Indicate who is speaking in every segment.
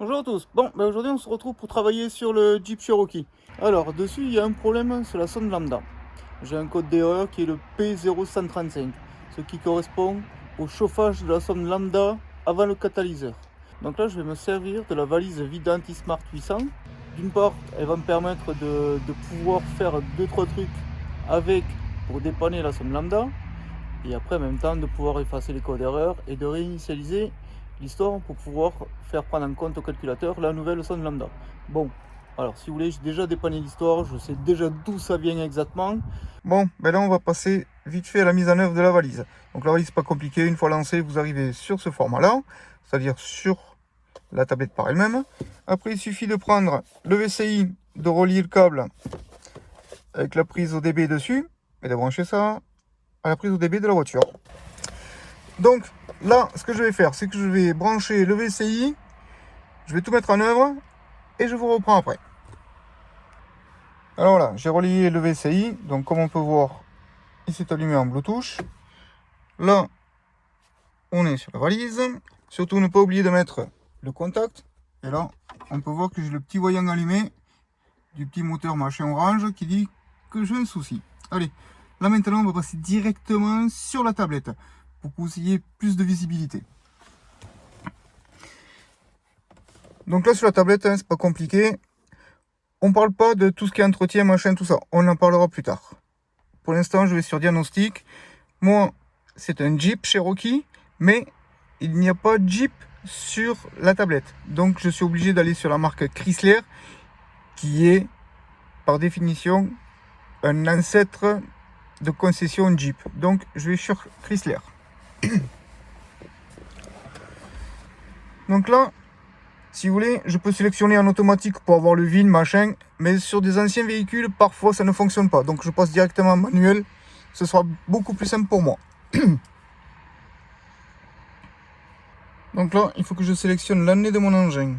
Speaker 1: Bonjour à tous. Bon, aujourd'hui on se retrouve pour travailler sur le Jeep Cherokee. Alors, dessus il y a un problème sur la sonde lambda. J'ai un code d'erreur qui est le P0135, ce qui correspond au chauffage de la sonde lambda avant le catalyseur. Donc là, je vais me servir de la valise Vida Anti-Smart 800. D'une part, elle va me permettre de pouvoir faire 2-3 trucs avec pour dépanner la sonde lambda. Et après, en même temps, de pouvoir effacer les codes d'erreur et de réinitialiser l'histoire pour pouvoir faire prendre en compte au calculateur la nouvelle sonde lambda. Bon, alors si vous voulez, j'ai déjà dépanné l'histoire, je sais déjà d'où ça vient exactement. Bon, ben là on va passer vite fait à la mise en œuvre de la valise. Donc la valise c'est pas compliqué, une fois lancée, vous arrivez sur ce format-là, c'est-à-dire sur la tablette par elle-même. Après il suffit de prendre le VCI, de relier le câble avec la prise ODB dessus, et de brancher ça à la prise ODB de la voiture. Donc là, ce que je vais faire, c'est que je vais brancher le VCI, je vais tout mettre en œuvre et je vous reprends après. Alors là, j'ai relié le VCI, donc comme on peut voir, il s'est allumé en Bluetooth. Là, on est sur la valise. Surtout ne pas oublier de mettre le contact. Et là, on peut voir que j'ai le petit voyant allumé du petit moteur machin orange qui dit que j'ai un souci. Allez, là maintenant, on va passer directement sur la tablette pour que vous ayez plus de visibilité. Donc là sur la tablette, hein, c'est pas compliqué. On parle pas de tout ce qui est entretien, machin, tout ça. On en parlera plus tard. Pour l'instant, je vais sur diagnostic. Moi, c'est un Jeep Cherokee, mais il n'y a pas de Jeep sur la tablette. Donc je suis obligé d'aller sur la marque Chrysler, qui est par définition un ancêtre de concession Jeep. Donc je vais sur Chrysler. Donc là, si vous voulez, je peux sélectionner en automatique pour avoir le VIN, machin, mais sur des anciens véhicules, parfois ça ne fonctionne pas. Donc je passe directement en manuel, ce sera beaucoup plus simple pour moi. Donc là, il faut que je sélectionne l'année de mon engin.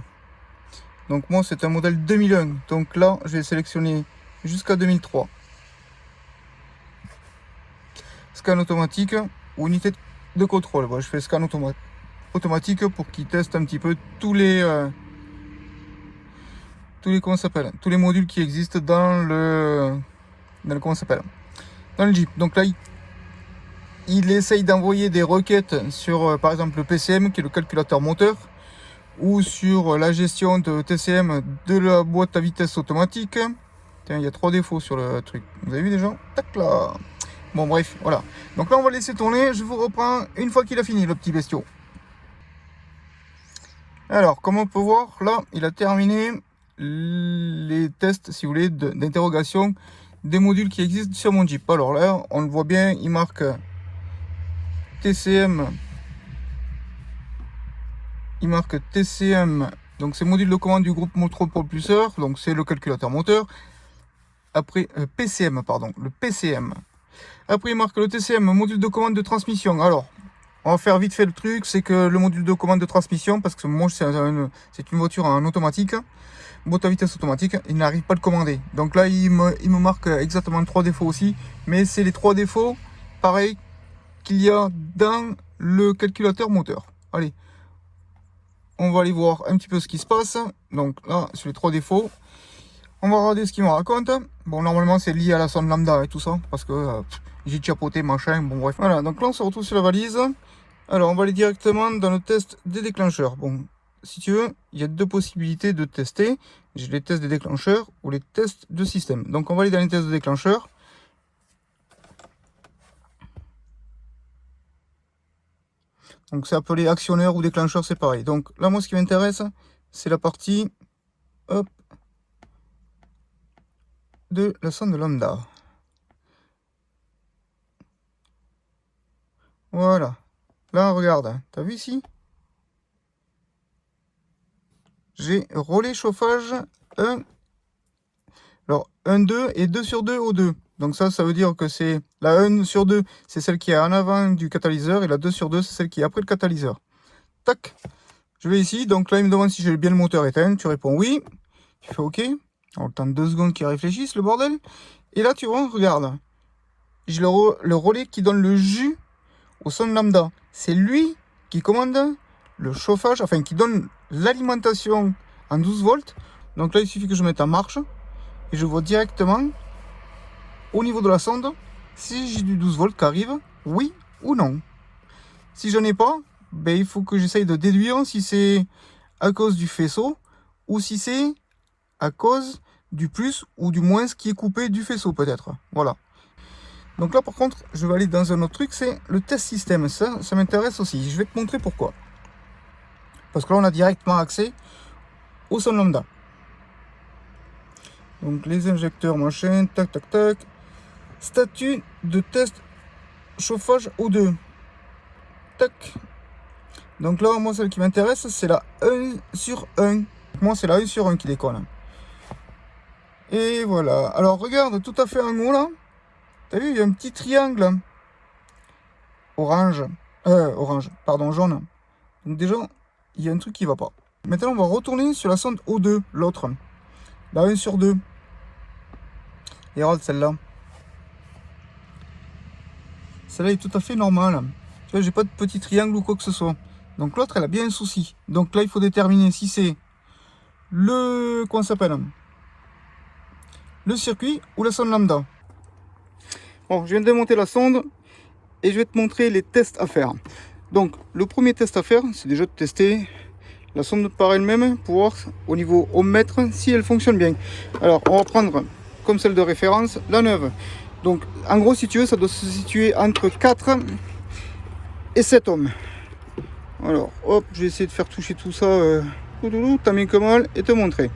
Speaker 1: Donc moi, c'est un modèle 2001. Donc là, je vais sélectionner jusqu'à 2003. Scan automatique ou unité de contrôle. Bon, je fais scan automatique pour qu'il teste un petit peu tous les comment ça s'appelle, tous les modules qui existent dans le comment ça s'appelle, dans le Jeep. Donc là, il essaye d'envoyer des requêtes sur par exemple le PCM qui est le calculateur moteur, ou sur la gestion de TCM de la boîte à vitesse automatique. Tiens, il y a 3 défauts sur le truc. Vous avez vu déjà? Tac là. Bon bref, voilà. Donc là on va laisser tourner, je vous reprends une fois qu'il a fini le petit bestiau. Alors, comme on peut voir, là, il a terminé les tests, si vous voulez, d'interrogation des modules qui existent sur mon Jeep. Alors là, on le voit bien, il marque TCM. Il marque TCM, donc c'est module de commande du groupe motopropulseur, donc c'est le calculateur moteur. Après, PCM, pardon, le PCM. Après, il marque le TCM, module de commande de transmission. Alors, on va faire vite fait le truc, c'est que le module de commande de transmission, parce que moi c'est une voiture en automatique, boîte à vitesse automatique, il n'arrive pas à le commander. Donc là, il me marque exactement 3 défauts aussi, mais c'est les 3 défauts, pareil, qu'il y a dans le calculateur moteur. Allez, on va aller voir un petit peu ce qui se passe. Donc là, sur les 3 défauts, on va regarder ce qu'il me raconte. Bon, normalement, c'est lié à la sonde lambda et tout ça, parce que j'ai chapeauté, machin, bon bref. Voilà, donc là, on se retrouve sur la valise. Alors, on va aller directement dans le test des déclencheurs. Bon, si tu veux, il y a 2 possibilités de tester. J'ai les tests des déclencheurs ou les tests de système. Donc, on va aller dans les tests de déclencheurs. Donc, c'est appelé actionneur ou déclencheur, c'est pareil. Donc, là, moi, ce qui m'intéresse, c'est la partie, hop, de la sonde lambda. Voilà. Là, regarde, t'as vu ici? J'ai relais chauffage 1. Alors, 1, 2 et 2 sur 2 au 2. Donc ça veut dire que c'est la 1 sur 2, c'est celle qui est en avant du catalyseur, et la 2 sur 2, c'est celle qui est après le catalyseur. Tac. Je vais ici, donc là, il me demande si j'ai bien le moteur éteint. Tu réponds oui. Tu fais OK. On attend 2 secondes qu'il réfléchisse, le bordel. Et là, tu vois, regarde. J'ai le relais qui donne le jus au sonde lambda. C'est lui qui commande le chauffage, enfin qui donne l'alimentation en 12 volts. Donc là, il suffit que je mette en marche et je vois directement au niveau de la sonde si j'ai du 12 volts qui arrive, oui ou non. Si je n'ai pas, ben, il faut que j'essaye de déduire si c'est à cause du faisceau ou si c'est à cause du plus ou du moins qui est coupé du faisceau peut-être. Voilà. Donc là par contre, je vais aller dans un autre truc, c'est le test système. Ça m'intéresse aussi. Je vais te montrer pourquoi. Parce que là on a directement accès au son lambda. Donc les injecteurs, machin, tac tac tac. Statut de test chauffage O2. Tac. Donc là, moi, celle qui m'intéresse, c'est la 1/1. Moi, c'est la 1/1 qui déconne. Et voilà. Alors, regarde, tout à fait en haut, là. T'as vu, il y a un petit triangle. Orange. Pardon, jaune. Donc déjà, il y a un truc qui va pas. Maintenant, on va retourner sur la sonde O2, l'autre. La 1/2. Et regarde celle-là. Celle-là est tout à fait normale. Tu vois, j'ai pas de petit triangle ou quoi que ce soit. Donc l'autre, elle a bien un souci. Donc là, il faut déterminer si c'est le... Comment ça s'appelle? Le circuit ou la sonde lambda. Bon, je viens de démonter la sonde et je vais te montrer les tests à faire. Donc, le premier test à faire, c'est déjà de tester la sonde par elle-même pour voir au niveau ohmmètre si elle fonctionne bien. Alors, on va prendre comme celle de référence la neuve. Donc, en gros, si tu veux, ça doit se situer entre 4 et 7 ohms. Alors, hop, je vais essayer de faire toucher tout ça tant bien que mal et te montrer.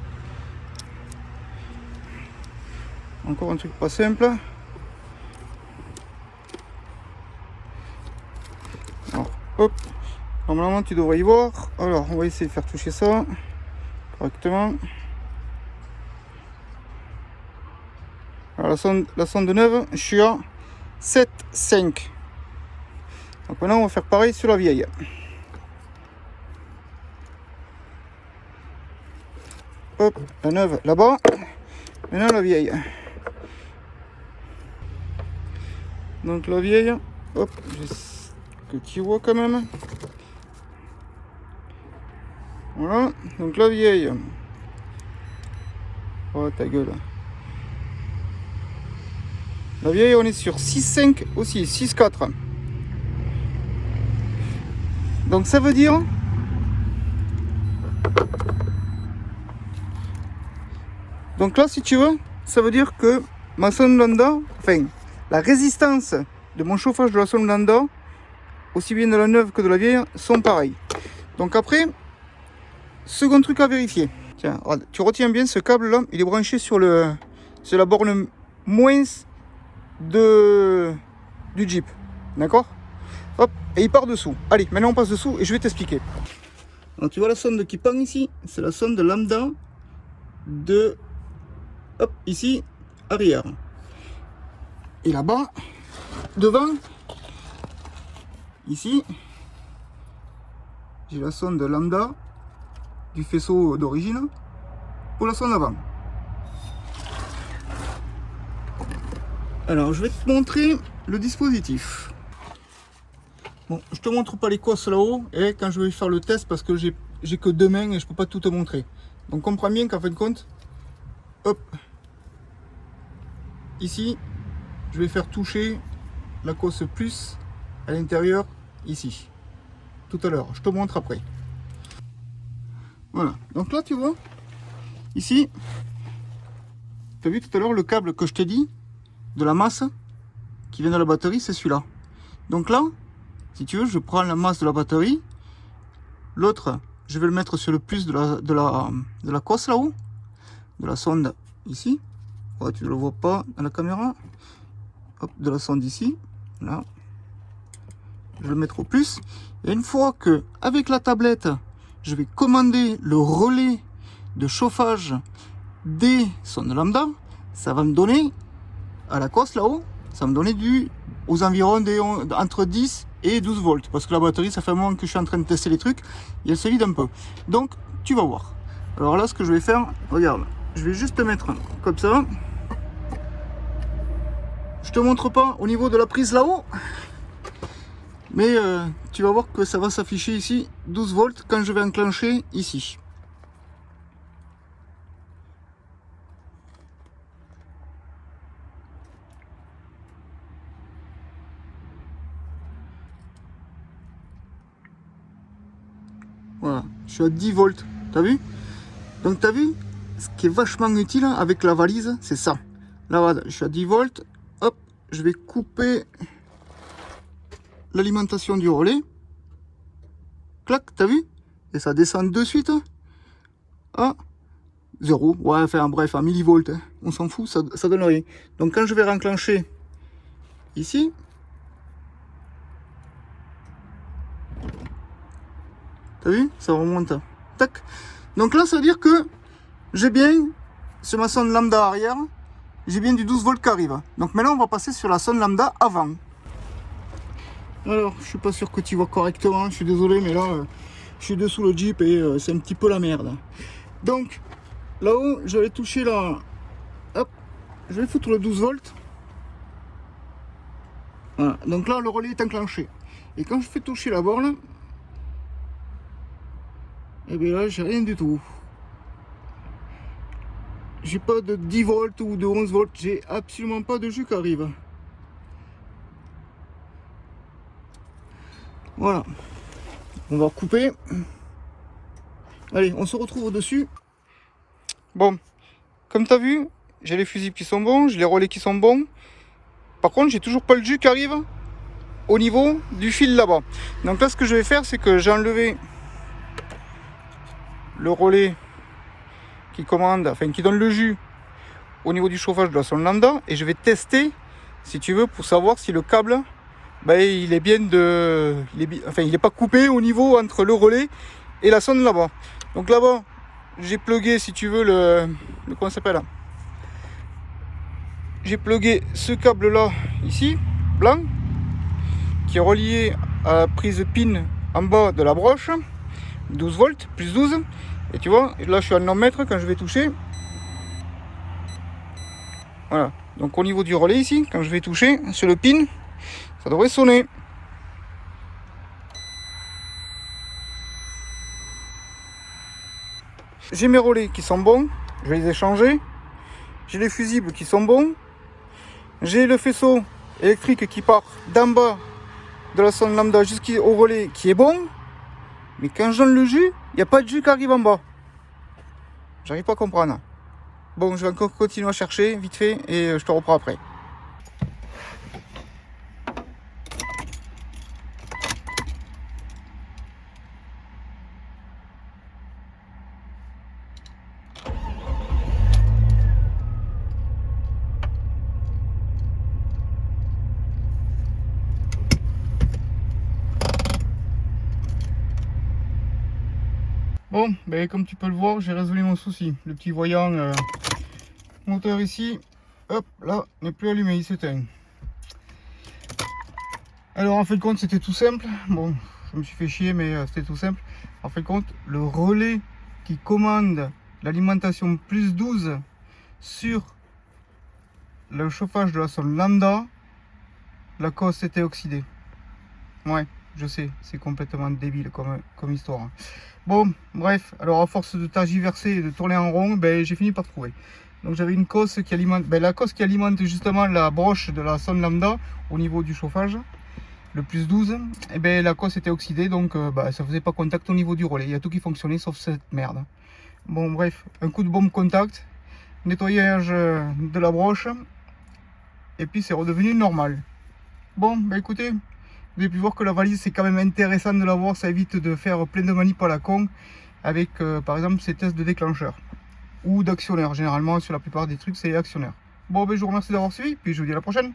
Speaker 1: Encore un truc pas simple. Alors, hop, normalement tu devrais y voir. Alors, on va essayer de faire toucher ça correctement. Alors, la sonde neuve, je suis à 7,5. Donc maintenant, on va faire pareil sur la vieille. Hop, la neuve là-bas. Maintenant la vieille. Donc la vieille, hop, que tu vois quand même. Voilà, donc la vieille. Oh ta gueule. La vieille, on est sur 6,5 aussi, 6,4. Donc ça veut dire... Donc là, si tu veux, ça veut dire que ma sonde lambda, enfin, la résistance de mon chauffage de la sonde lambda, aussi bien de la neuve que de la vieille, sont pareils. Donc après, second truc à vérifier. Tiens, tu retiens bien ce câble là, il est branché sur la borne moins du Jeep. D'accord? Hop, et il part dessous. Allez, maintenant on passe dessous et je vais t'expliquer. Alors tu vois la sonde qui pend ici, c'est la sonde lambda de... Hop, ici, arrière. Et là-bas, devant, ici, j'ai la sonde lambda du faisceau d'origine pour la sonde avant. Alors, je vais te montrer le dispositif. Bon, je te montre pas les cosses là-haut, et quand je vais faire le test, parce que j'ai que 2 mains et je peux pas tout te montrer. Donc, comprends bien qu'en fin de compte, hop, ici, je vais faire toucher la cosse plus à l'intérieur, ici. Tout à l'heure, je te montre après. Voilà, donc là, tu vois, ici, tu as vu tout à l'heure le câble que je t'ai dit, de la masse, qui vient de la batterie, c'est celui-là. Donc là, si tu veux, je prends la masse de la batterie, l'autre, je vais le mettre sur le plus de la cosse là-haut, de la sonde ici. Ouais, tu ne le vois pas dans la caméra. Hop, de la sonde ici, là. Je vais le mettre au plus. Et une fois que, avec la tablette, je vais commander le relais de chauffage des sondes lambda, ça va me donner, à la cosse là-haut, ça va me donner aux environs entre 10 et 12 volts. Parce que la batterie, ça fait un moment que je suis en train de tester les trucs, et elle se vide un peu. Donc, tu vas voir. Alors là, ce que je vais faire, regarde, je vais juste te mettre comme ça. Je te montre pas au niveau de la prise là-haut, mais tu vas voir que ça va s'afficher ici 12 volts quand je vais enclencher ici. Voilà, je suis à 10 volts, t'as vu? Donc t'as vu, ce qui est vachement utile avec la valise, c'est ça. Là, voilà, je suis à 10 volts, hop, je vais couper l'alimentation du relais. Clac, t'as vu? Et ça descend de suite à 0. Ouais, enfin bref, à millivolts, hein. On s'en fout, ça donne rien. Donc quand je vais renclencher ici, t'as vu? Ça remonte. Tac. Donc là, ça veut dire que j'ai bien, sur ma sonde lambda arrière, j'ai bien du 12 volts qui arrive. Donc maintenant, on va passer sur la sonde lambda avant. Alors, je suis pas sûr que tu vois correctement, je suis désolé, mais là, je suis dessous le Jeep et c'est un petit peu la merde. Donc, là-haut, je vais toucher la... Hop, je vais foutre le 12 volts. Voilà, donc là, le relais est enclenché. Et quand je fais toucher la borne, et bien là, j'ai rien du tout. J'ai pas de 10 volts ou de 11 volts, j'ai absolument pas de jus qui arrive. Voilà. On va couper. Allez, on se retrouve au-dessus. Bon, comme tu as vu, j'ai les fusibles qui sont bons, j'ai les relais qui sont bons. Par contre, j'ai toujours pas le jus qui arrive au niveau du fil là-bas. Donc là, ce que je vais faire, c'est que j'ai enlevé le relais qui commande, enfin qui donne le jus au niveau du chauffage de la sonde lambda, et je vais tester, si tu veux, pour savoir si le câble, ben, il est bien de, il est pas coupé au niveau entre le relais et la sonde là-bas. Donc là-bas, j'ai plugué, si tu veux, le comment ça s'appelle, j'ai plugué ce câble là ici, blanc, qui est relié à la prise pin en bas de la broche, 12 volts, plus 12. Et tu vois, là je suis à 9 mètres quand je vais toucher. Voilà, donc au niveau du relais ici, quand je vais toucher sur le pin, ça devrait sonner. J'ai mes relais qui sont bons, je vais les échanger. J'ai les fusibles qui sont bons. J'ai le faisceau électrique qui part d'en bas de la sonde lambda jusqu'au relais qui est bon. Mais quand je donne le jus, il n'y a pas de jus qui arrive en bas. J'arrive pas à comprendre. Bon, je vais encore continuer à chercher vite fait et je te reprends après. Bon, ben, comme tu peux le voir, j'ai résolu mon souci. Le petit voyant moteur ici, hop, là, n'est plus allumé, il s'éteint. Alors en fin de compte, c'était tout simple. Bon, je me suis fait chier, mais c'était tout simple. En fin de compte, le relais qui commande l'alimentation plus 12 sur le chauffage de la sonde lambda, la cosse était oxydée. Ouais, je sais, c'est complètement débile comme histoire. Bon, bref, alors à force de tergiverser et de tourner en rond, ben, j'ai fini par trouver. Donc j'avais une cosse qui alimente, la cosse qui alimente justement la broche de la sonde lambda au niveau du chauffage, le plus 12, et ben la cosse était oxydée, donc ça faisait pas contact au niveau du relais. Il y a tout qui fonctionnait sauf cette merde. Bon, bref, un coup de bombe contact, nettoyage de la broche, et puis c'est redevenu normal. Bon, bah écoutez, vous avez pu voir que la valise c'est quand même intéressant de l'avoir, ça évite de faire plein de manips à la con avec par exemple ces tests de déclencheur ou d'actionneur. Généralement sur la plupart des trucs c'est actionneur. Bon, ben je vous remercie d'avoir suivi, puis je vous dis à la prochaine.